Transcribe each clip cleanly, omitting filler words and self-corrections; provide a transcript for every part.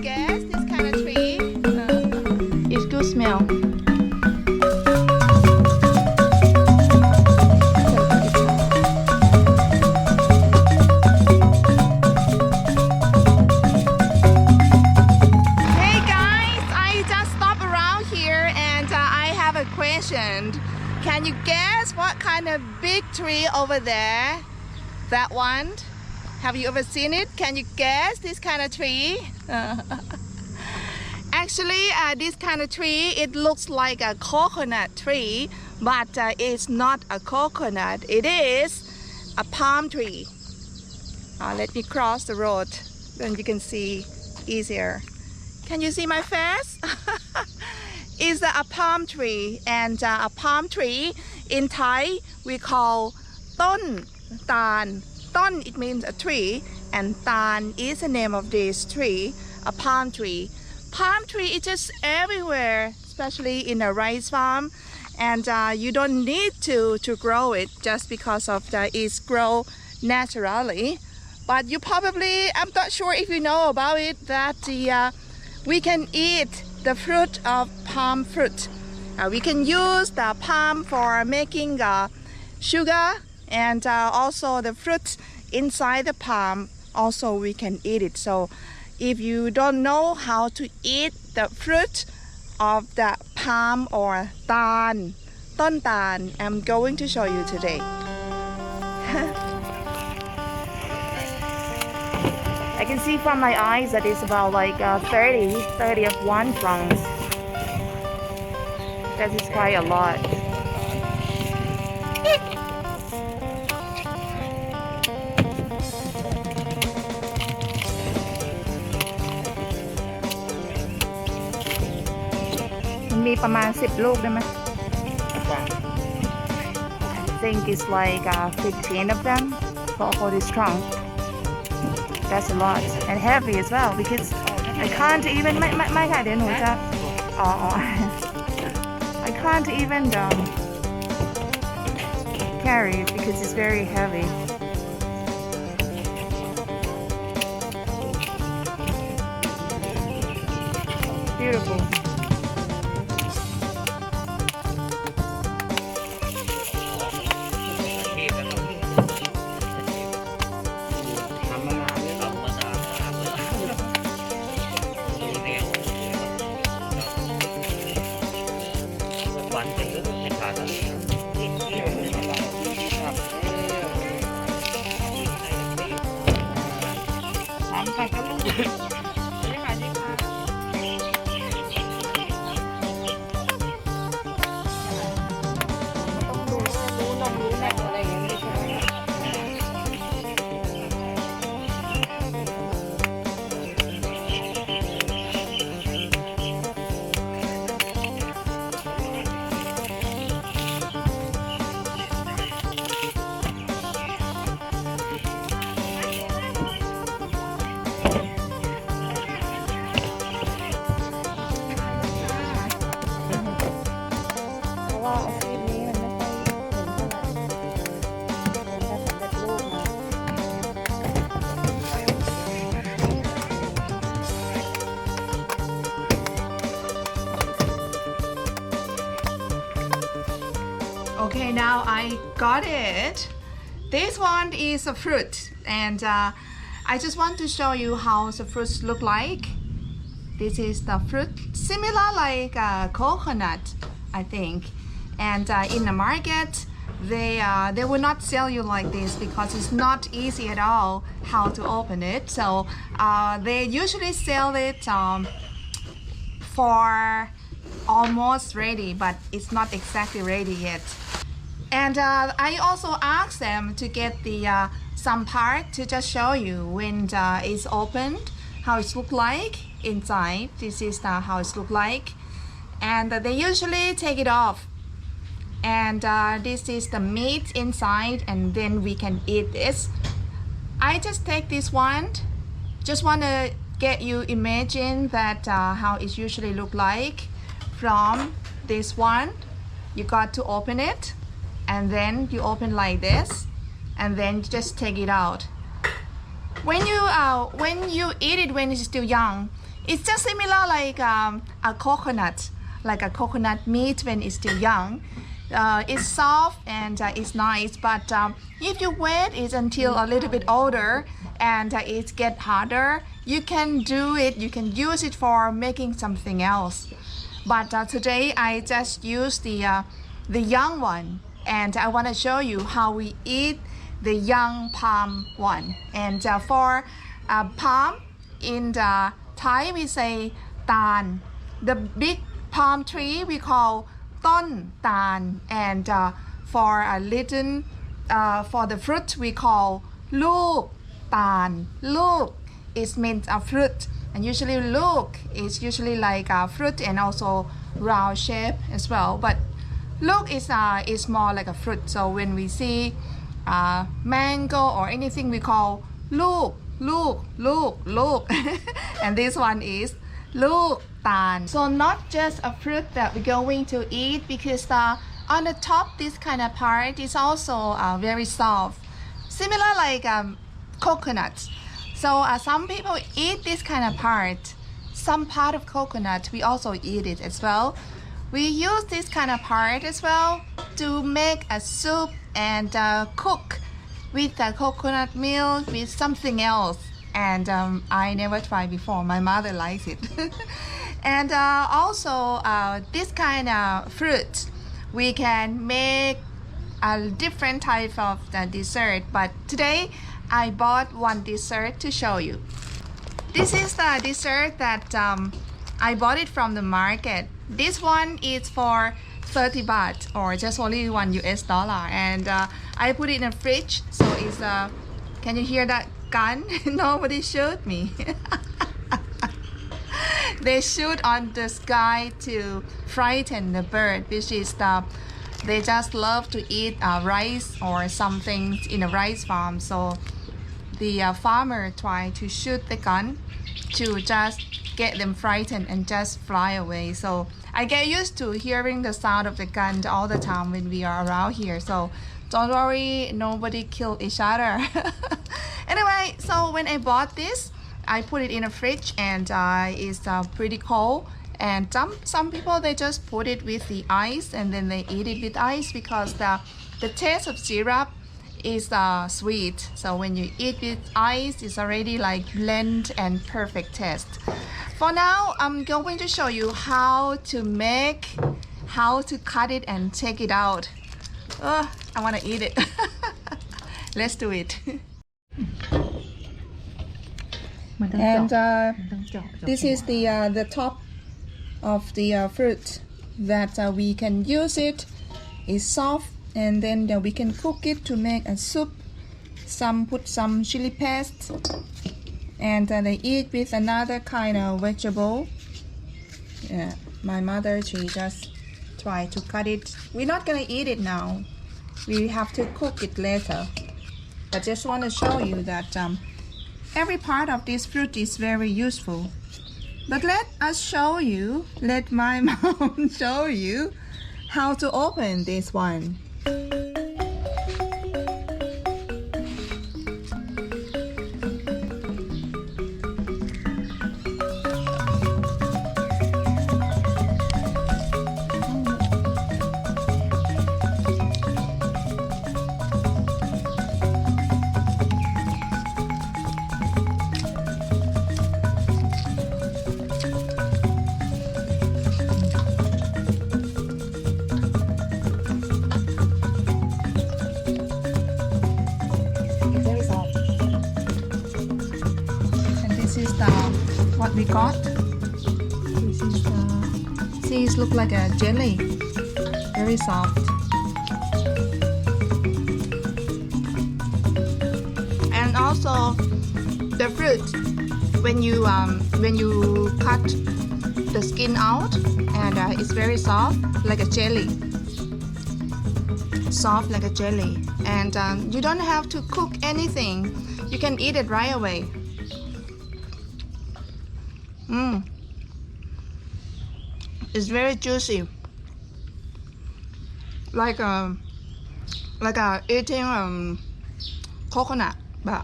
Guess this kind of tree. It's good smell. Hey guys, I just stopped around here and I have a question. Can you guess what kind of big tree over there? That one? Have you ever seen it? Can you guess this kind of tree? Actually, this kind of tree, it looks like a coconut tree, but it's not a coconut. It is a palm tree. Let me cross the road, then you can see easier. Can you see my face? It's a palm tree, and a palm tree in Thai we call ton tan. Ton, it means a tree, and tan is the name of this tree, a palm tree. Palm tree is just everywhere, especially in a rice farm, and you don't need to grow it just because of it's grow naturally. But you probably, I'm not sure if you know about it, that we can eat the fruit of palm fruit. We can use the palm for making sugar, and also the fruit inside the palm, also we can eat it. So if you don't know how to eat the fruit of the palm or tan, ton tan, I'm going to show you today. I can see from my eyes that it's about like 30 of 1 francs. That is quite a lot.มีประมาณ10 ลูกได้ไหม I think it's like 15 of them for this trunk. That's a lot and heavy as well because I can't even ไม่ค่ะเดี๋ยวหนูจะI can't even carry it because it's very heavy. Beautiful. Okay, now I got it. This one is a fruit, and I just want to show you how the fruits look like. This is the fruit, similar like coconut, I think. And in the market, they will not sell you like this because it's not easy at all how to open it. So they usually sell it for almost ready, but it's not exactly ready yet. And I also asked them to get the some part to just show you when it's opened, how it look like inside. This is how it look like, and they usually take it off. And this is the meat inside, and then we can eat this. I just take this one. Just want to get you imagine that how it usually look like from this one. You got to open it, and then you open like this, and then just take it out. when you eat it when it's still young, it's just similar like a coconut, like a coconut meat when it's still young. It's soft and it's nice, but if you wait it until a little bit older and it get harder, you can do it, you can use it for making something else. But today I just use the young one, and I want to show you how we eat the young palm one. And for palm, in the Thai we say tan. The big palm tree we call ton tan, and for a little for the fruit we call look tan. Look is means a fruit, and usually look is usually like a fruit and also round shape as well, but look is more like a fruit. So when we see mango or anything we call look and this one is look tan. So not just a fruit that we're going to eat, because on the top this kind of part is also very soft, similar like coconut. So some people eat this kind of part. Some part of coconut we also eat it as well. We use this kind of part as well to make a soup and cook with the coconut milk with something else. And I never tried before. My mother likes it. And also this kind of fruit, we can make a different type of the dessert. But today I bought one dessert to show you. This is the dessert that I bought it from the market. This one is for 30 baht, or just only $1, and I put it in a fridge. So it's can you hear that gun? Nobody shoot me. They shoot on the sky to frighten the bird, which is they just love to eat rice or something in a rice farm. So the farmer tried to shoot the gun to just get them frightened and just fly away. So I get used to hearing the sound of the gun all the time when we are around here. So don't worry, nobody killed each other. Anyway, so when I bought this, I put it in a fridge, and it's pretty cold. And some people, they just put it with the ice and then they eat it with ice, because the taste of syrup is sweet. So when you eat with ice, it's already like blend and perfect taste. For now, I'm going to show you how to cut it and take it out. I want to eat it. Let's do it. And this is the top of the fruit that we can use it. It's soft, and then we can cook it to make a soup. Some put some chili paste, and they eat with another kind of vegetable. Yeah, my mother, she just tried to cut it. We're not gonna eat it now. We have to cook it later. But just want to show you that every part of this fruit is very useful. But let my mom show you how to open this one. What we got. This is see, it looks like a jelly, very soft. And also the fruit, when you cut the skin out, and it's very soft, like a jelly. Soft like a jelly, and you don't have to cook anything. You can eat it right away. It's very juicy, like eating coconut, but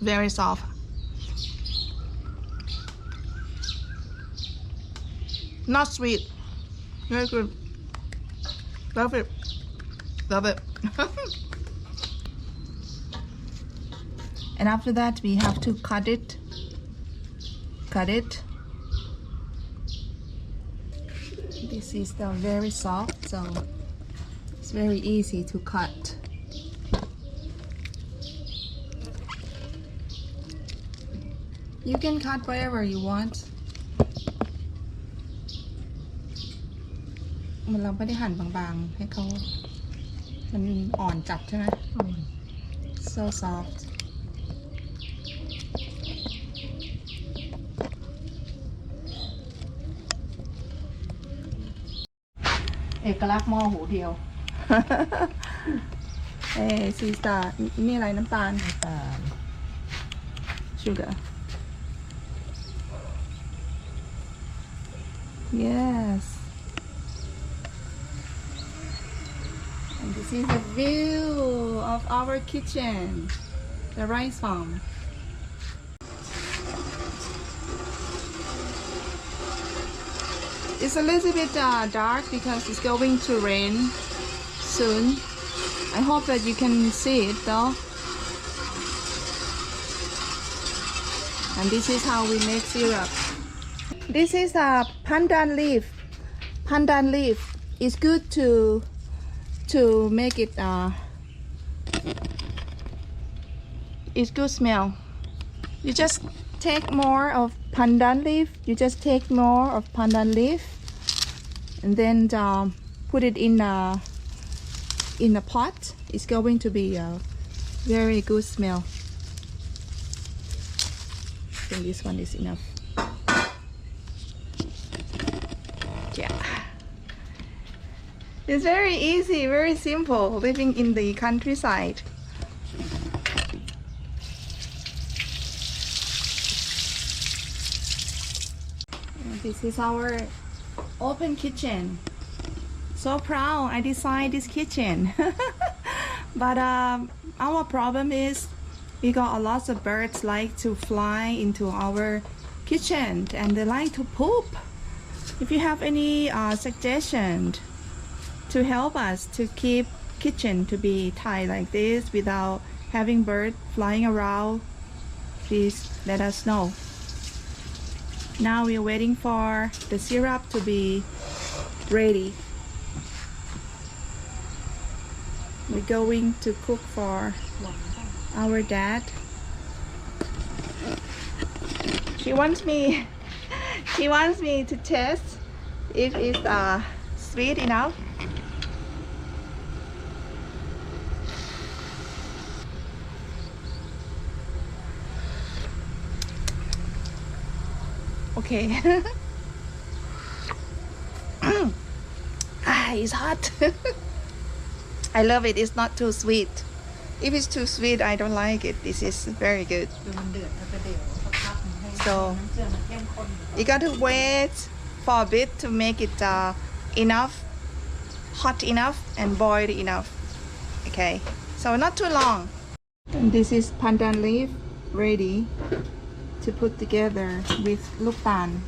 Very soft. Not sweet. Very good. Love it. Love it. And after that, we have to cut it. Cut it. This is the very soft, so it's very easy to cut. You can cut wherever you want. มันเราไม่ได้หั่นบางๆให้เขามันอ่อนจัดใช่ไหม so soft เอกลักษณ์หม้อหูเดียว ซีสตาร์นี่อะไรน้ำตาล sugar yes and this is the view of our kitchen the rice farm it's a little bit dark because it's going to rain soon I hope that you can see it though and this is how we make syrup. This is a pandan leaf. Pandan leaf is good to make it it's good smell. You just take more of pandan leaf. You just take more of pandan leaf and then put it in a pot. It's going to be a very good smell. I think this one is enough. Yeah. It's very easy, very simple living in the countryside. And this is our open kitchen. So proud I designed this kitchen. But our problem is we got a lot of birds like to fly into our kitchen and they like to poop. If you have any suggestion to help us to keep kitchen to be tight like this without having birds flying around, please let us know. Now we are waiting for the syrup to be ready. We're going to cook for our dad. She wants me to test if it's sweet enough. Okay. It's hot. I love it. It's not too sweet. If it's too sweet, I don't like it. This is very good. So you got to wait for a bit to make it enough, hot enough and boiled enough. Okay, so not too long. And this is pandan leaf ready to put together with luptan.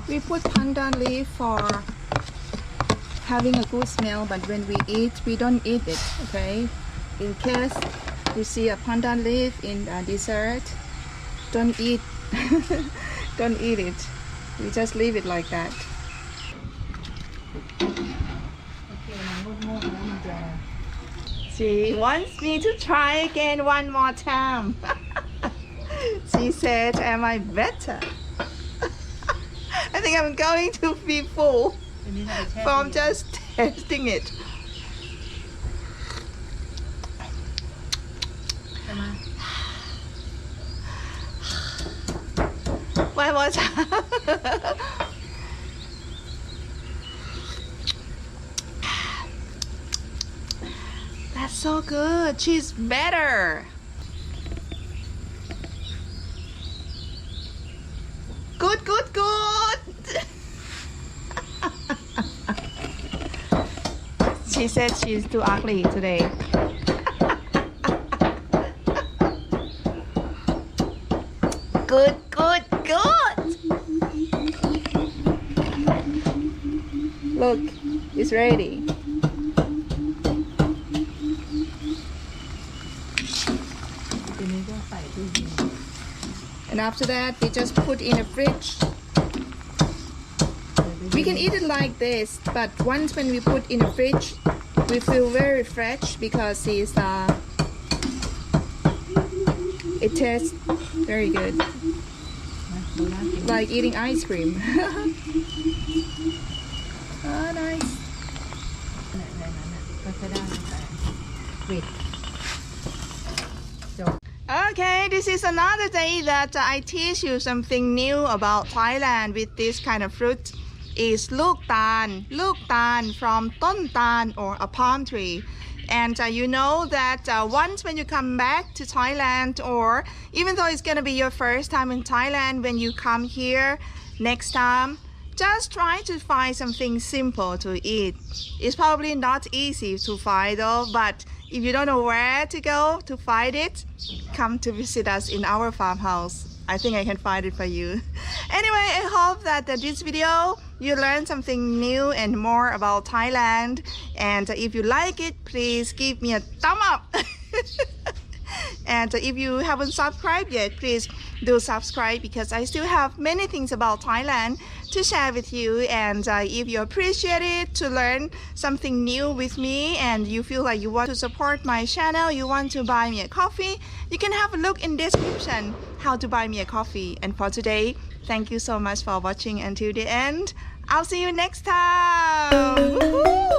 We put pandan leaf for having a good smell, but when we eat, we don't eat it, okay? In case you see a pandan leaf in a dessert, don't eat, don't eat it. We just leave it like that. She wants me to try again one more time. She said, am I better? I think I'm going to be full from just tasting it. One more time. That's so good. She's better. good. She said she's too ugly today. Good, good, good. Look, it's ready. And after that, we just put in a fridge. We can eat it like this, but once when we put in a fridge, we feel very fresh because it tastes very good, like eating ice cream. Oh, nice. Okay, this is another day that I teach you something new about Thailand with this kind of fruit. Is look tan from ton tan or a palm tree. And you know that once when you come back to Thailand, or even though it's gonna be your first time in Thailand, when you come here next time, just try to find something simple to eat. It's probably not easy to find though, but if you don't know where to go to find it, come to visit us in our farmhouse. I think I can find it for you. Anyway, I hope that this video you learned something new and more about Thailand. And if you like it, please give me a thumb up. And if you haven't subscribed yet, please do subscribe because I still have many things about Thailand to share with you. And if you appreciate it to learn something new with me and you feel like you want to support my channel, you want to buy me a coffee, you can have a look in description how to buy me a coffee. And for today, thank you so much for watching until the end. I'll see you next time. Woohoo!